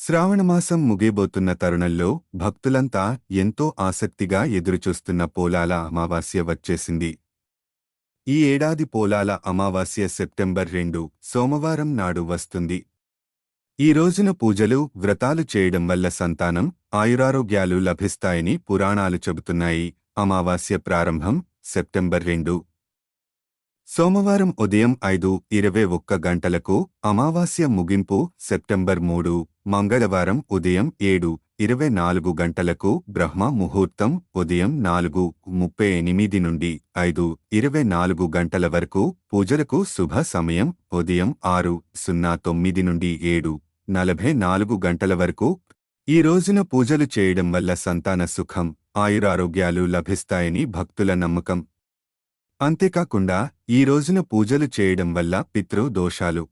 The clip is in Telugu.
శ్రావణమాసం ముగియబోతున్న తరుణంలో భక్తులంతా ఎంతో ఆసక్తిగా ఎదురుచూస్తున్న పోలాల అమావాస్య వచ్చేసింది. ఈ ఏడాది పోలాల అమావాస్య సెప్టెంబర్ 2 సోమవారం నాడు వస్తుంది. ఈ రోజున పూజలు, వ్రతాలు చేయడం వల్ల సంతానం, ఆయురారోగ్యాలు లభిస్తాయని పురాణాలు చెబుతున్నాయి. అమావాస్య ప్రారంభం సెప్టెంబర్ 2 సోమవారం ఉదయం 5:21 గంటలకు, అమావాస్య ముగింపు సెప్టెంబర్ 3 మంగళవారం ఉదయం 7:24 గంటలకు, బ్రహ్మ ముహూర్తం ఉదయం 4:38 నుండి 5:24 గంటల వరకు, పూజలకు శుభ సమయం ఉదయం 6:09 నుండి 7:44 గంటల వరకు. ఈ రోజున పూజలు చేయడం వల్ల సంతాన సుఖం, ఆయురారోగ్యాలు లభిస్తాయని భక్తుల నమ్మకం. అంతేకాకుండా ఈ రోజున పూజలు చేయడం వల్ల పితృ దోషాలు,